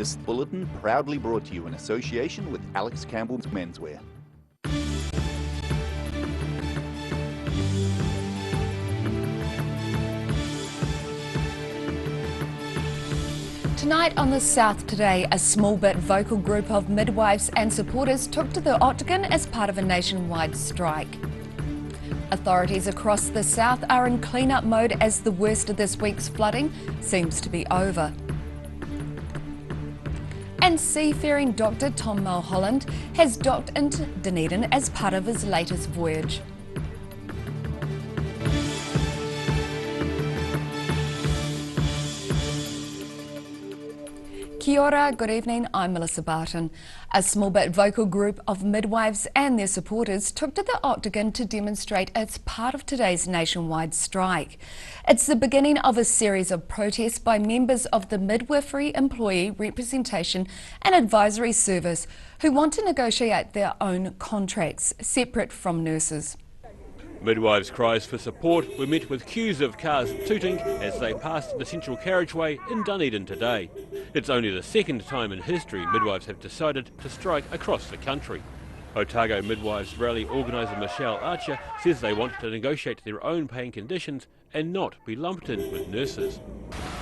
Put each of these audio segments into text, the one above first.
This bulletin proudly brought to you in association with Alex Campbell's Menswear. Tonight on The South Today, a small but vocal group of midwives and supporters took to the Octagon as part of a nationwide strike. Authorities across the South are in clean-up mode as the worst of this week's flooding seems to be over. And seafaring Dr. Tom Mulholland has docked into Dunedin as part of his latest voyage. Kia ora, good evening, I'm Melissa Barton. A small but vocal group of midwives and their supporters took to the Octagon to demonstrate as part of today's nationwide strike. It's the beginning of a series of protests by members of the Midwifery Employee Representation and Advisory Service who want to negotiate their own contracts, separate from nurses. Midwives' cries for support were met with queues of cars tooting as they passed the central carriageway in Dunedin today. It's only the second time in history midwives have decided to strike across the country. Otago Midwives Rally organiser Michelle Archer says they want to negotiate their own pay and conditions and not be lumped in with nurses.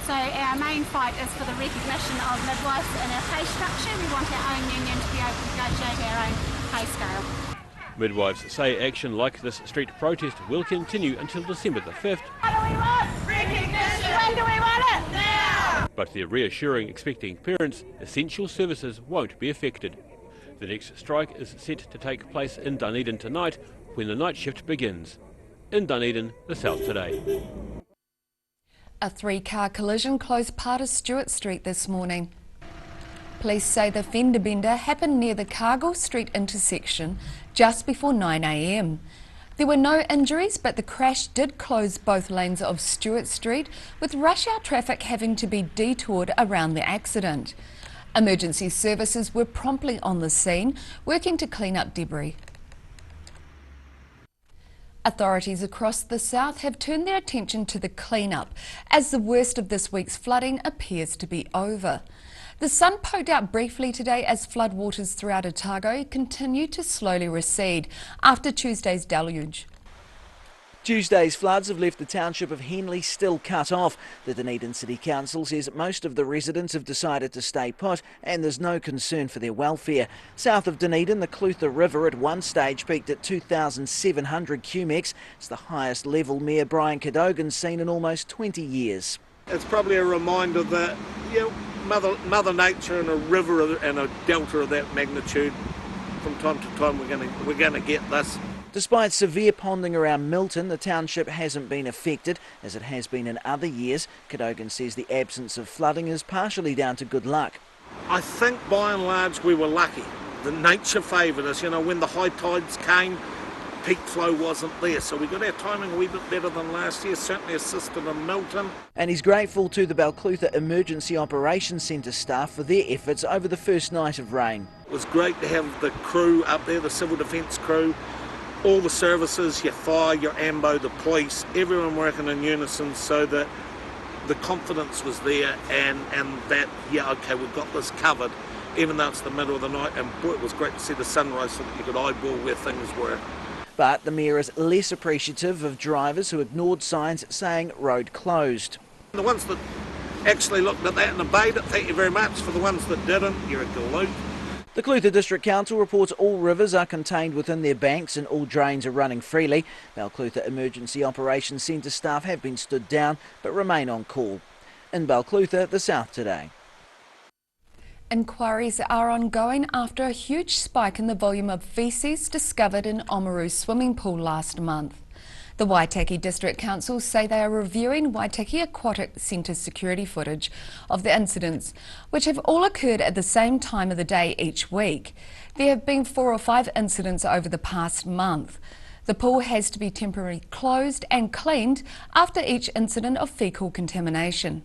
So our main fight is for the recognition of midwives in our pay structure. We want our own union to be able to negotiate our own pay scale. Midwives say action like this street protest will continue until December the 5th. What do we want? Recognition! When do we want it? Now! But they're reassuring expecting parents essential services won't be affected. The next strike is set to take place in Dunedin tonight when the night shift begins. In Dunedin, The South Today. A three-car collision closed part of Stewart Street this morning. Police say the fender bender happened near the Cargill Street intersection just before 9 a.m. There were no injuries, but the crash did close both lanes of Stewart Street, with rush hour traffic having to be detoured around the accident. Emergency services were promptly on the scene, working to clean up debris. Authorities across the South have turned their attention to the clean-up as the worst of this week's flooding appears to be over. The sun poked out briefly today as floodwaters throughout Otago continue to slowly recede after Tuesday's deluge. Tuesday's floods have left the township of Henley still cut off. The Dunedin City Council says most of the residents have decided to stay put and there's no concern for their welfare. South of Dunedin, the Clutha River at one stage peaked at 2,700 cumecs. It's the highest level Mayor Brian Cadogan's seen in almost 20 years. It's probably a reminder that, Mother Nature and a river and a delta of that magnitude, from time to time we're going to get this. Despite severe ponding around Milton, the township hasn't been affected as it has been in other years. Cadogan says the absence of flooding is partially down to good luck. I think by and large we were lucky. The nature favoured us. When the high tides came, peak flow wasn't there, so we got our timing a wee bit better than last year, certainly assisted in Milton. And he's grateful to the Balclutha Emergency Operations Centre staff for their efforts over the first night of rain. It was great to have the crew up there, the civil defence crew, all the services, your fire, your AMBO, the police, everyone working in unison so that the confidence was there and that, we've got this covered, even though it's the middle of the night, and boy, it was great to see the sunrise so that you could eyeball where things were. But the Mayor is less appreciative of drivers who ignored signs saying road closed. The ones that actually looked at that and obeyed it, thank you very much. For the ones that didn't, you're a galoot. The Clutha District Council reports all rivers are contained within their banks and all drains are running freely. Balclutha Emergency Operations Centre staff have been stood down but remain on call. In Balclutha, The South Today. Inquiries are ongoing after a huge spike in the volume of faeces discovered in Oamaru swimming pool last month. The Waitaki District Council say they are reviewing Waitaki Aquatic Centre security footage of the incidents, which have all occurred at the same time of the day each week. There have been 4 or 5 incidents over the past month. The pool has to be temporarily closed and cleaned after each incident of faecal contamination.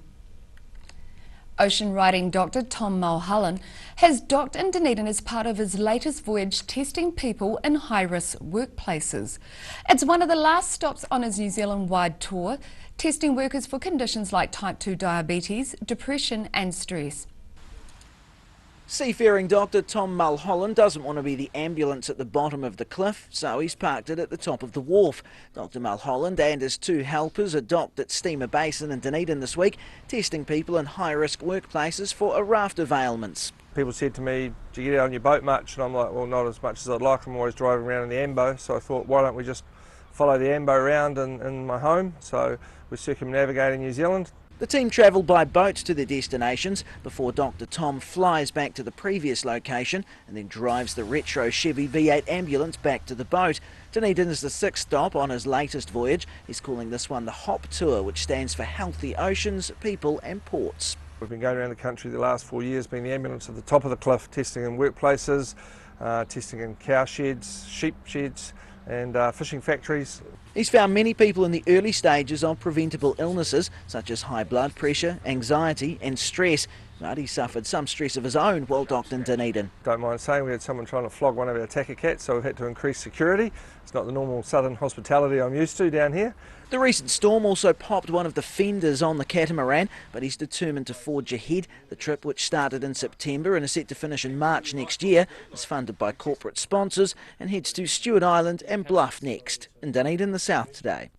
Ocean riding Dr. Tom Mulholland has docked in Dunedin as part of his latest voyage testing people in high-risk workplaces. It's one of the last stops on his New Zealand-wide tour, testing workers for conditions like type 2 diabetes, depression and stress. Seafaring doctor Tom Mulholland doesn't want to be the ambulance at the bottom of the cliff, so he's parked it at the top of the wharf. Dr Mulholland and his 2 helpers are docked at Steamer Basin in Dunedin this week, testing people in high-risk workplaces for a raft of ailments. People said to me, do you get out on your boat much? And I'm like, well, not as much as I'd like. I'm always driving around in the Ambo, so I thought, why don't we just follow the Ambo around in my home? So we're circumnavigating New Zealand. The team travel by boat to their destinations before Dr Tom flies back to the previous location and then drives the retro Chevy V8 ambulance back to the boat. Dunedin is the 6th stop on his latest voyage. He's calling this one the HOP Tour, which stands for Healthy Oceans, People and Ports. We've been going around the country the last 4 years, being the ambulance at the top of the cliff, testing in workplaces, testing in cow sheds, sheep sheds and fishing factories. He's found many people in the early stages of preventable illnesses such as high blood pressure, anxiety and stress. But he suffered some stress of his own while docked in Dunedin. Don't mind saying we had someone trying to flog one of our tacker cats, so we've had to increase security. It's not the normal southern hospitality I'm used to down here. The recent storm also popped one of the fenders on the catamaran, but he's determined to forge ahead. The trip, which started in September and is set to finish in March next year, is funded by corporate sponsors and heads to Stewart Island and Bluff next. In Dunedin, the South Today.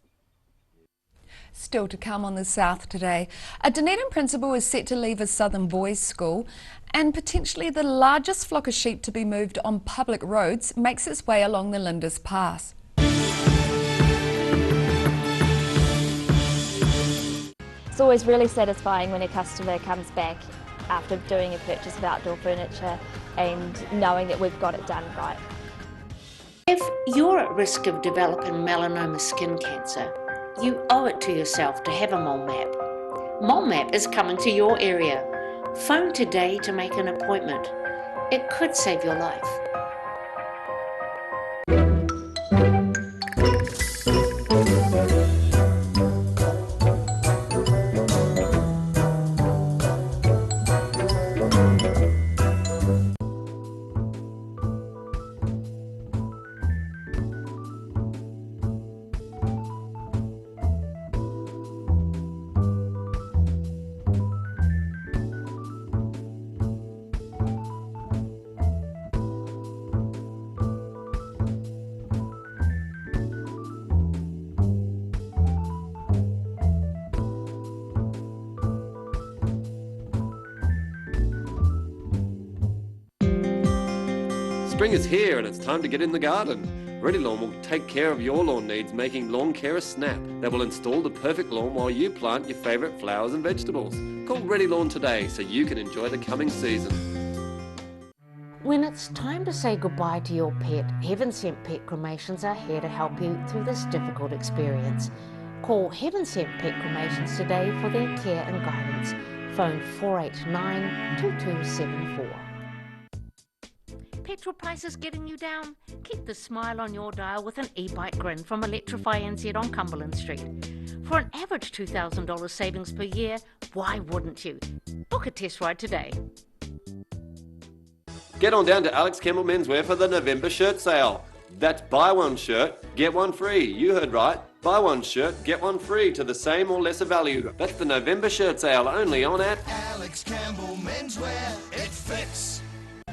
Still to come on the South Today, a Dunedin principal is set to leave a Southern boys' school, and potentially the largest flock of sheep to be moved on public roads makes its way along the Lindis Pass. It's always really satisfying when a customer comes back after doing a purchase of outdoor furniture and knowing that we've got it done right. If you're at risk of developing melanoma skin cancer, you owe it to yourself to have a mole map. Mole Map is coming to your area. Phone today to make an appointment. It could save your life. Spring is here and it's time to get in the garden. Ready Lawn will take care of your lawn needs, making Lawn Care a snap. They will install the perfect lawn while you plant your favourite flowers and vegetables. Call Ready Lawn today so you can enjoy the coming season. When it's time to say goodbye to your pet, Heaven Sent Pet Cremations are here to help you through this difficult experience. Call Heaven Sent Pet Cremations today for their care and guidance. Phone 489-2274. Petrol prices getting you down? Keep the smile on your dial with an e-bike grin from Electrify NZ on Cumberland Street. For an average $2,000 savings per year, why wouldn't you? Book a test ride today. Get on down to Alex Campbell Menswear for the November shirt sale. That's buy one shirt, get one free. You heard right. Buy one shirt, get one free to the same or lesser value. That's the November shirt sale only on at Alex Campbell Menswear. It fits.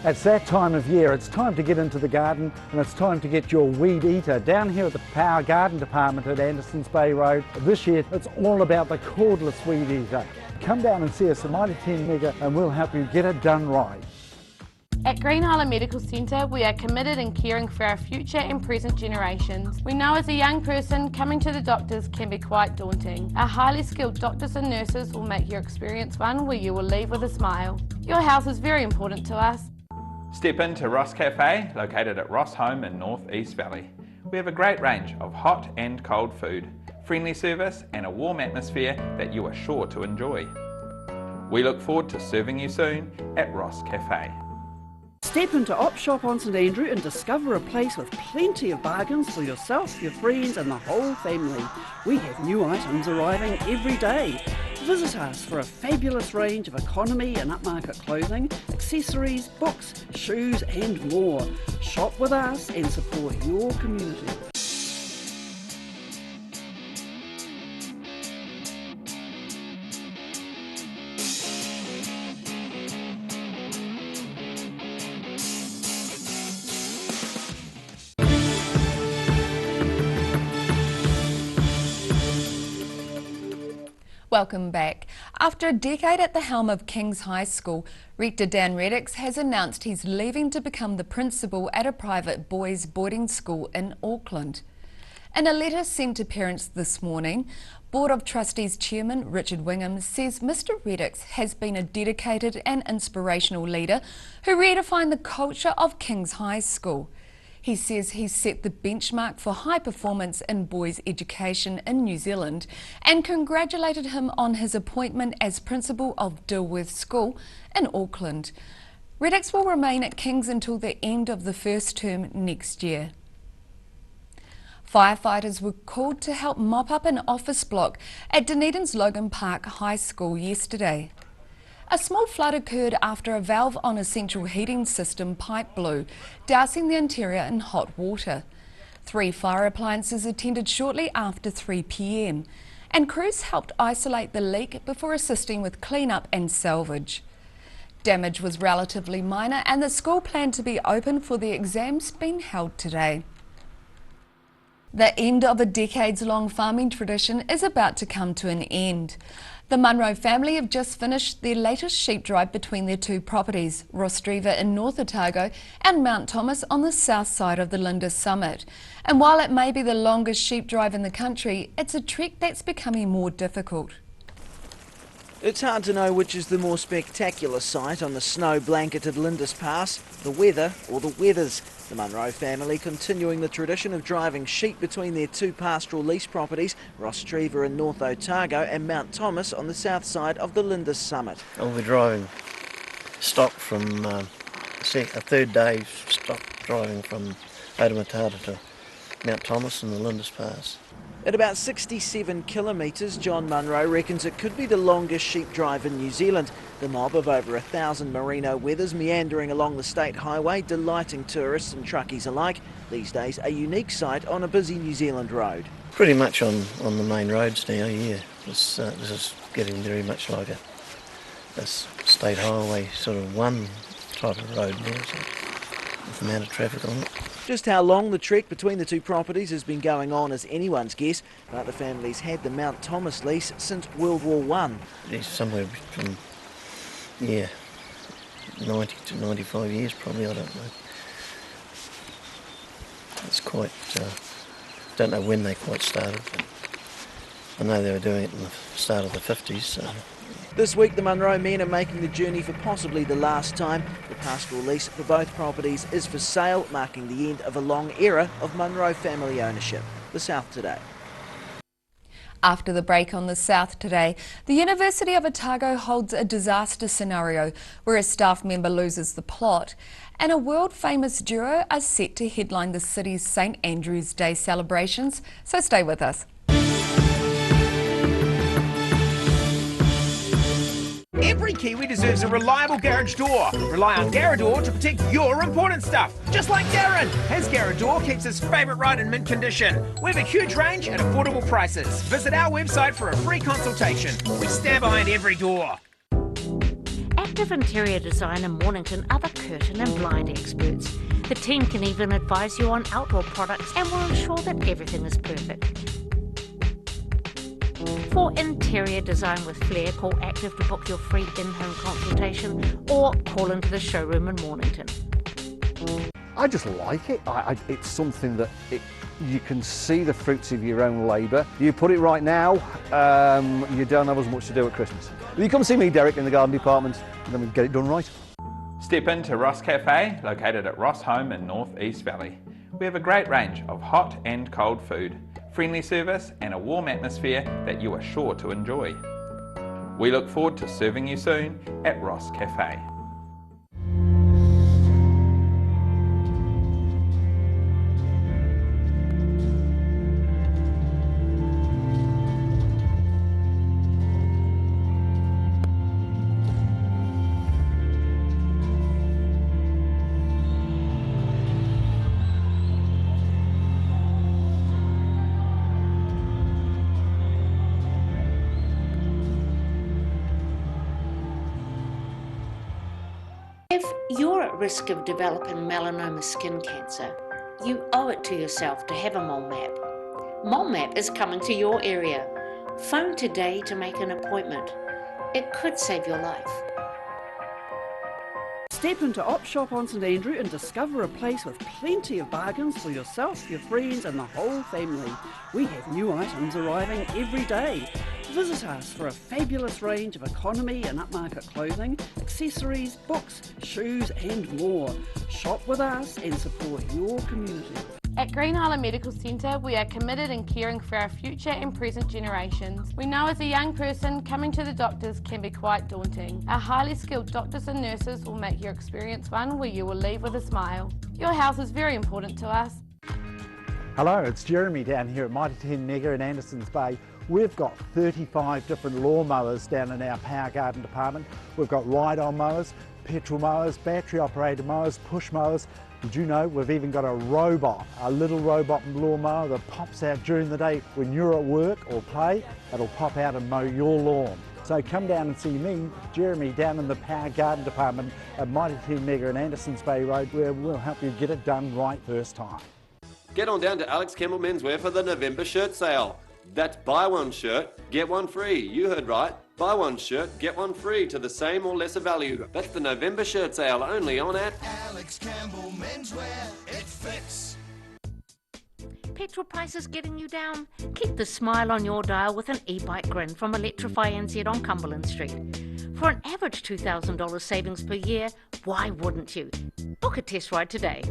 It's that time of year. It's time to get into the garden and it's time to get your weed eater. Down here at the Power Garden Department at Andersons Bay Road, this year it's all about the cordless weed eater. Come down and see us at Mighty 10 Mega and we'll help you get it done right. At Green Island Medical Centre, we are committed in caring for our future and present generations. We know as a young person, coming to the doctors can be quite daunting. Our highly skilled doctors and nurses will make your experience one where you will leave with a smile. Your health is very important to us. Step into Ross Cafe, located at Ross Home in North East Valley. We have a great range of hot and cold food, friendly service and a warm atmosphere that you are sure to enjoy. We look forward to serving you soon at Ross Cafe. Step into Op Shop on St Andrew and discover a place with plenty of bargains for yourself, your friends and the whole family. We have new items arriving every day. Visit us for a fabulous range of economy and upmarket clothing, accessories, books, shoes and more. Shop with us and support your community. Welcome back. After a decade at the helm of King's High School, Rector Dan Reddix has announced he's leaving to become the principal at a private boys' boarding school in Auckland. In a letter sent to parents this morning, Board of Trustees Chairman Richard Wingham says Mr Reddix has been a dedicated and inspirational leader who redefined the culture of King's High School. He says he's set the benchmark for high performance in boys' education in New Zealand and congratulated him on his appointment as principal of Dilworth School in Auckland. Reddix will remain at King's until the end of the first term next year. Firefighters were called to help mop up an office block at Dunedin's Logan Park High School yesterday. A small flood occurred after a valve on a central heating system pipe blew, dousing the interior in hot water. 3 fire appliances attended shortly after 3 p.m, and crews helped isolate the leak before assisting with clean-up and salvage. Damage was relatively minor, and the school planned to be open for the exams being held today. The end of a decades-long farming tradition is about to come to an end. The Munro family have just finished their latest sheep drive between their 2 properties, Rostreva in North Otago and Mount Thomas on the south side of the Lindis Summit. And while it may be the longest sheep drive in the country, it's a trek that's becoming more difficult. It's hard to know which is the more spectacular sight on the snow-blanketed Lindis Pass, the weather or the weathers. The Munro family continuing the tradition of driving sheep between their 2 pastoral lease properties, Rostreva in North Otago and Mount Thomas on the south side of the Lindis Summit. I'll be driving stock from a 3rd day stock driving from Otamatata to Mount Thomas and the Lindis Pass. At about 67 kilometres, John Munro reckons it could be the longest sheep drive in New Zealand. The mob of over 1,000 merino wethers meandering along the state highway, delighting tourists and truckies alike. These days, a unique sight on a busy New Zealand road. Pretty much on the main roads now, yeah. This is getting very much like a state highway sort of 1 type of road now, so, with the amount of traffic on it. Just how long the trek between the 2 properties has been going on is anyone's guess, but the family's had the Mount Thomas lease since World War I. It's somewhere between, 90 to 95 years probably, I don't know. It's quite, don't know when they quite started, but I know they were doing it in the start of the 50s, so. This week the Munro men are making the journey for possibly the last time. The pastoral lease for both properties is for sale, marking the end of a long era of Munro family ownership. The South Today. After the break on the South Today, the University of Otago holds a disaster scenario where a staff member loses the plot, and a world-famous duo are set to headline the city's St Andrew's Day celebrations, so stay with us. Every Kiwi deserves a reliable garage door. Rely on Garador to protect your important stuff. Just like Darren, as Garador keeps his favourite ride in mint condition. We have a huge range at affordable prices. Visit our website for a free consultation. We stand behind every door. Active Interior Design in Mornington are the curtain and blind experts. The team can even advise you on outdoor products and will ensure that everything is perfect. For interior design with flair, call Active to book your free in-home consultation or call into the showroom in Mornington. I just like it. It's something that you can see the fruits of your own labour. You put it right now, you don't have as much to do at Christmas. You come see me, Derek, in the garden department, and then we get it done right. Step into Ross Cafe, located at Ross Home in North East Valley. We have a great range of hot and cold food, friendly service and a warm atmosphere that you are sure to enjoy. We look forward to serving you soon at Ross Cafe. If you're at risk of developing melanoma skin cancer, you owe it to yourself to have a mole map. Mole map is coming to your area. Phone today to make an appointment. It could save your life. Step into Op Shop on St Andrew and discover a place with plenty of bargains for yourself, your friends and the whole family. We have new items arriving every day. Visit us for a fabulous range of economy and upmarket clothing, accessories, books, shoes and more. Shop with us and support your community. At Green Island Medical Centre, we are committed in caring for our future and present generations. We know as a young person, coming to the doctors can be quite daunting. Our highly skilled doctors and nurses will make your experience one where you will leave with a smile. Your health is very important to us. Hello, it's Jeremy down here at Mighty 10 Mega in Andersons Bay. We've got 35 different lawnmowers down in our power garden department. We've got ride-on mowers, petrol mowers, battery operated mowers, push mowers. Did you know we've even got a robot, a little robot lawnmower that pops out during the day when you're at work or play. It'll pop out and mow your lawn. So come down and see me, Jeremy, down in the power garden department at Mighty 10 Mega in Andersons Bay Road, where we'll help you get it done right first time. Get on down to Alex Campbell Menswear for the November shirt sale. That's buy one shirt, get one free. You heard right. Buy one shirt, get one free to the same or lesser value. That's the November shirt sale only on at Alex Campbell Menswear. It fits. Petrol prices getting you down? Keep the smile on your dial with an e-bike grin from Electrify NZ on Cumberland Street. For an average $2,000 savings per year, why wouldn't you? Book a test ride today.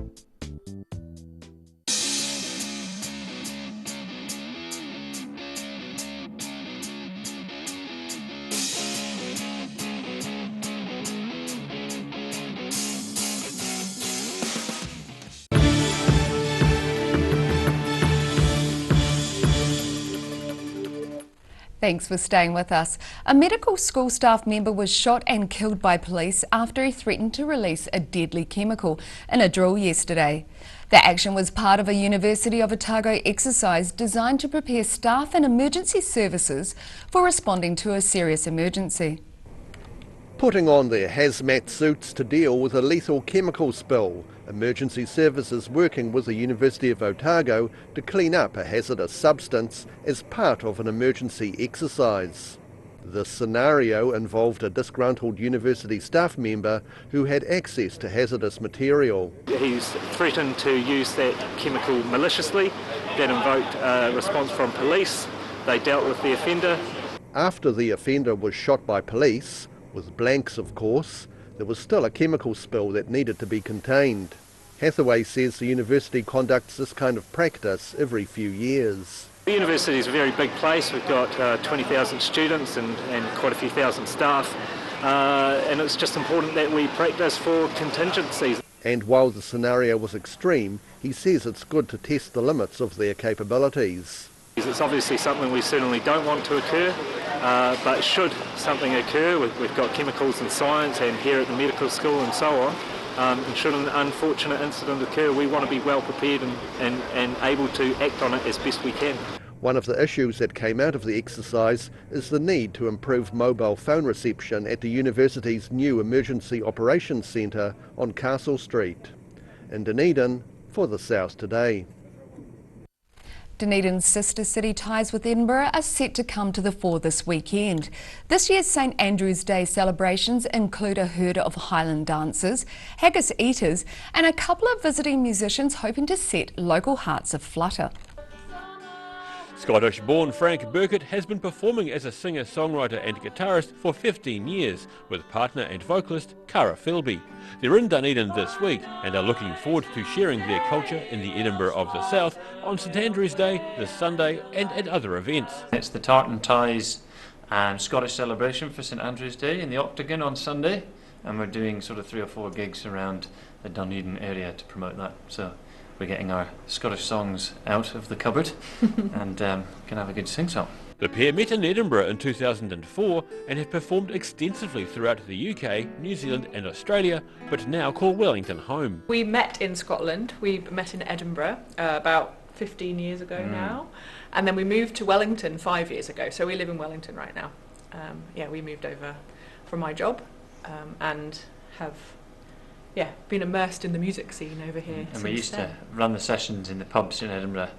Thanks for staying with us. A medical school staff member was shot and killed by police after he threatened to release a deadly chemical in a drill yesterday. The action was part of a University of Otago exercise designed to prepare staff and emergency services for responding to a serious emergency. Putting on their hazmat suits to deal with a lethal chemical spill, emergency services working with the University of Otago to clean up a hazardous substance as part of an emergency exercise. The scenario involved a disgruntled university staff member who had access to hazardous material. He's threatened to use that chemical maliciously. That invoked a response from police. They dealt with the offender. After the offender was shot by police, with blanks of course, there was still a chemical spill that needed to be contained. Hathaway says the university conducts this kind of practice every few years. The university is a very big place. We've got 20,000 students and quite a few thousand staff, and it's just important that we practice for contingencies. And while the scenario was extreme, he says it's good to test the limits of their capabilities. It's obviously something we certainly don't want to occur, but should something occur, we've got chemicals and science and here at the medical school and so on, and should an unfortunate incident occur, we want to be well prepared and able to act on it as best we can. One of the issues that came out of the exercise is the need to improve mobile phone reception at the university's new Emergency Operations Centre on Castle Street. In Dunedin, for the South Today. Dunedin's sister city ties with Edinburgh are set to come to the fore this weekend. This year's St Andrew's Day celebrations include a herd of Highland dancers, haggis eaters and a couple of visiting musicians hoping to set local hearts aflutter. Scottish-born Frank Burkett has been performing as a singer, songwriter and guitarist for 15 years with partner and vocalist Cara Philby. They're in Dunedin this week and are looking forward to sharing their culture in the Edinburgh of the South on St Andrew's Day this Sunday and at other events. It's the Tartan Ties Scottish celebration for St Andrew's Day in the Octagon on Sunday, and we're doing sort of 3 or 4 gigs around the Dunedin area to promote that. So we're getting our Scottish songs out of the cupboard and can have a good sing-song. The pair met in Edinburgh in 2004 and have performed extensively throughout the UK, New Zealand and Australia, but now call Wellington home. We met in Scotland. We met in Edinburgh about 15 years ago now, and then we moved to Wellington 5 years ago, so we live in Wellington right now. We moved over for my job and have been immersed in the music scene over here. And we used to run the sessions in the pubs in Edinburgh,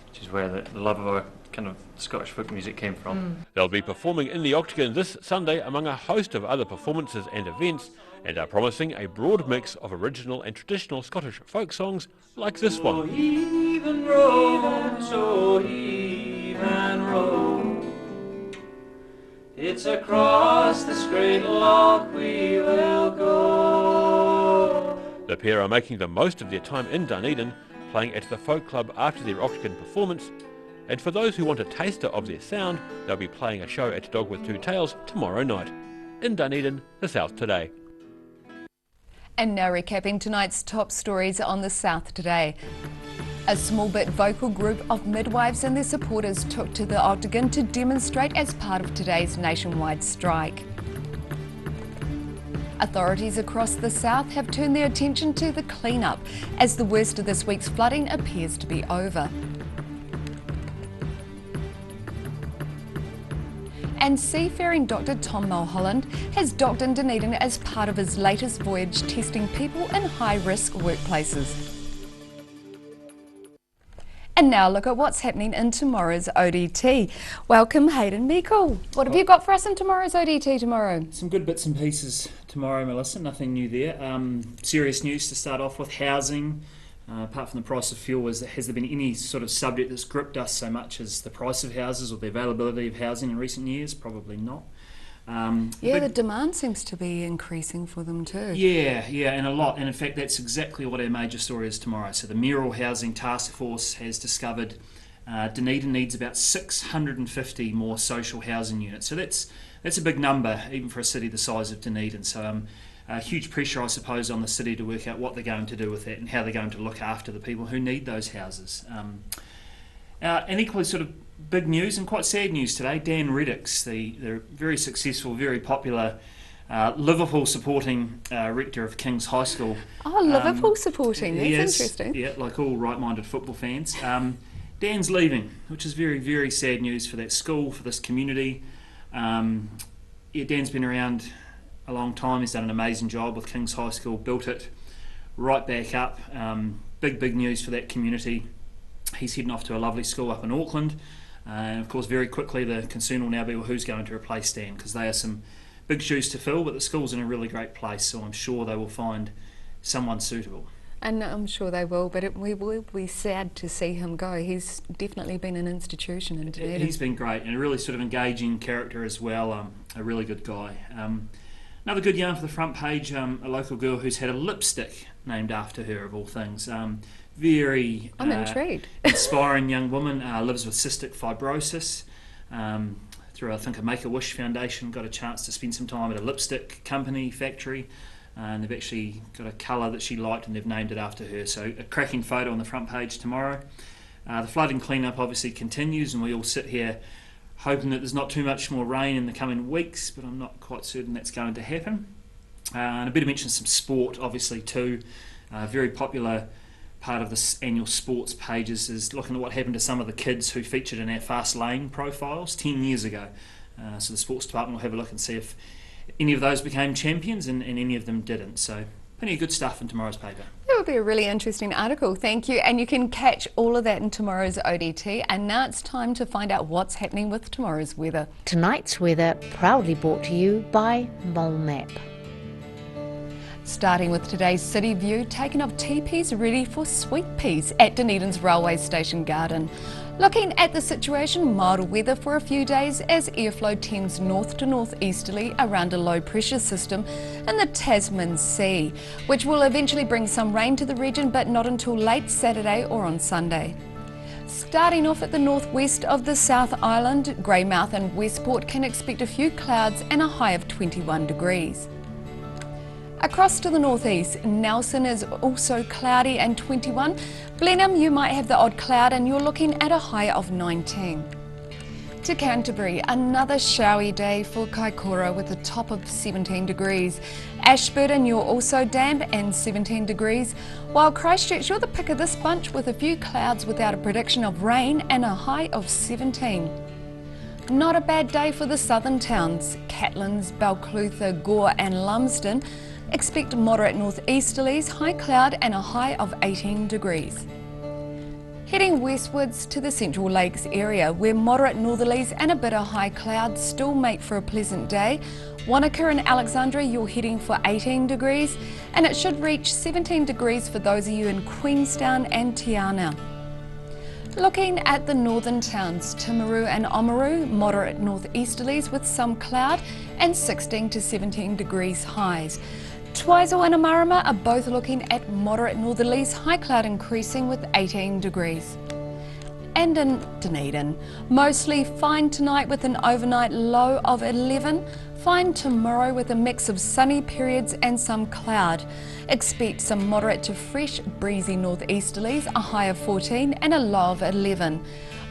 which is where the love of our kind of Scottish folk music came from. They'll be performing in the Octagon this Sunday among a host of other performances and events, and are promising a broad mix of original and traditional Scottish folk songs like this one. Heave and roll, so heave and roll. It's across this great loch we will go. The pair are making the most of their time in Dunedin, playing at the Folk Club after their Octagon performance, and for those who want a taster of their sound, they'll be playing a show at Dog with Two Tails tomorrow night. In Dunedin, the South Today. And now recapping tonight's top stories on the South Today. A small but vocal group of midwives and their supporters took to the Octagon to demonstrate as part of today's nationwide strike. Authorities across the South have turned their attention to the clean-up as the worst of this week's flooding appears to be over. And seafaring Dr. Tom Mulholland has docked in Dunedin as part of his latest voyage testing people in high-risk workplaces. And now look at what's happening in tomorrow's ODT. Welcome Hayden Meikle. What have you got for us in tomorrow's ODT tomorrow? Some good bits and pieces tomorrow, Melissa, nothing new there. Serious news to start off with, housing. Apart from the price of fuel, has there been any sort of subject that's gripped us so much as the price of houses or the availability of housing in recent years? Probably not. The demand seems to be increasing for them too. Yeah, and a lot. And in fact, that's exactly what our major story is tomorrow. So the Mayoral Housing Task Force has discovered Dunedin needs about 650 more social housing units. So that's a big number, even for a city the size of Dunedin. So huge pressure, I suppose, on the city to work out what they're going to do with that and how they're going to look after the people who need those houses. And equally sort of big news and quite sad news today, Dan Reddicks, the very successful, very popular Liverpool supporting rector of King's High School. Oh, Liverpool supporting, that's interesting. Yeah, like all right-minded football fans. Dan's leaving, which is very, very sad news for that school, for this community. Dan's been around a long time. He's done an amazing job with King's High School, built it right back up. Big news for that community. He's heading off to a lovely school up in Auckland. And of course, very quickly, the concern will now be, well, who's going to replace Dan? Because they are some big shoes to fill, but the school's in a really great place, so I'm sure they will find someone suitable. And I'm sure they will, but we will be sad to see him go. He's definitely been an institution in Dunedin. He's been great, and a really sort of engaging character as well, a really good guy. Another good yarn for the front page, a local girl who's had a lipstick named after her, of all things. Very I'm intrigued. Inspiring young woman, lives with cystic fibrosis. Through, I think, a Make-A-Wish Foundation, got a chance to spend some time at a lipstick company, factory, and they've actually got a colour that she liked and they've named it after her. So a cracking photo on the front page tomorrow. The flooding clean-up obviously continues, and we all sit here hoping that there's not too much more rain in the coming weeks, but I'm not quite certain that's going to happen. And a bit of mention of some sport, obviously, too. Very popular part of this annual sports pages is looking at what happened to some of the kids who featured in our Fast Lane profiles 10 years ago. So the sports department will have a look and see if any of those became champions and any of them didn't. So plenty of good stuff in tomorrow's paper. That would be a really interesting article, thank you. And you can catch all of that in tomorrow's ODT. And now it's time to find out what's happening with tomorrow's weather. Tonight's weather proudly brought to you by Mole Map. Starting with today's city view, taking of teepees ready for sweet peas at Dunedin's railway station garden. Looking at the situation, mild weather for a few days as airflow tends north to northeasterly around a low pressure system in the Tasman Sea, which will eventually bring some rain to the region, but not until late Saturday or on Sunday. Starting off at the northwest of the South Island, Greymouth and Westport can expect a few clouds and a high of 21 degrees. Across to the northeast, Nelson is also cloudy and 21. Blenheim, you might have the odd cloud and you're looking at a high of 19. To Canterbury, another showery day for Kaikoura with a top of 17 degrees. Ashburton, you're also damp and 17 degrees, while Christchurch, you're the pick of this bunch with a few clouds without a prediction of rain and a high of 17. Not a bad day for the southern towns. Catlins, Balclutha, Gore and Lumsden expect moderate northeasterlies, high cloud and a high of 18 degrees. Heading westwards to the Central Lakes area, where moderate northerlies and a bit of high cloud still make for a pleasant day. Wanaka and Alexandra, you're heading for 18 degrees, and it should reach 17 degrees for those of you in Queenstown and Tiana. Looking at the northern towns, Timaru and Oamaru, moderate northeasterlies with some cloud and 16 to 17 degrees highs. Twizel and Amarama are both looking at moderate northerlies, high cloud increasing with 18 degrees. And in Dunedin, mostly fine tonight with an overnight low of 11, fine tomorrow with a mix of sunny periods and some cloud. Expect some moderate to fresh breezy northeasterlies, a high of 14 and a low of 11.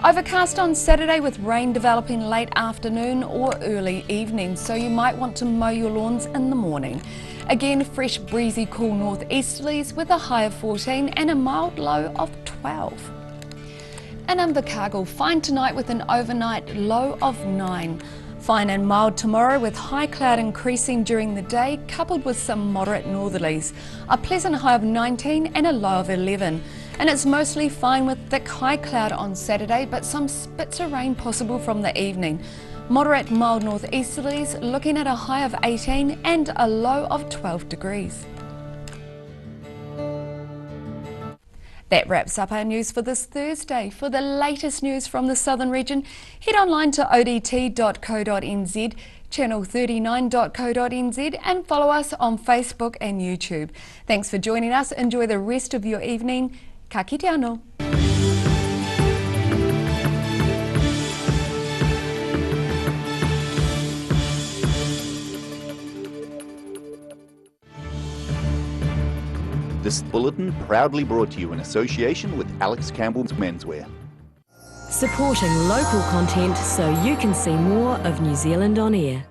Overcast on Saturday with rain developing late afternoon or early evening, so you might want to mow your lawns in the morning. Again, fresh breezy cool northeasterlies with a high of 14 and a mild low of 12. And in Invercargill, fine tonight with an overnight low of 9. Fine and mild tomorrow with high cloud increasing during the day, coupled with some moderate northerlies. A pleasant high of 19 and a low of 11. And it's mostly fine with thick high cloud on Saturday, but some spits of rain possible from the evening. Moderate mild northeasterlies looking at a high of 18 and a low of 12 degrees. That wraps up our news for this Thursday. For the latest news from the southern region, head online to odt.co.nz, channel39.co.nz and follow us on Facebook and YouTube. Thanks for joining us. Enjoy the rest of your evening. Ka kite anō. This bulletin proudly brought to you in association with Alex Campbell's Menswear. Supporting local content so you can see more of New Zealand on air.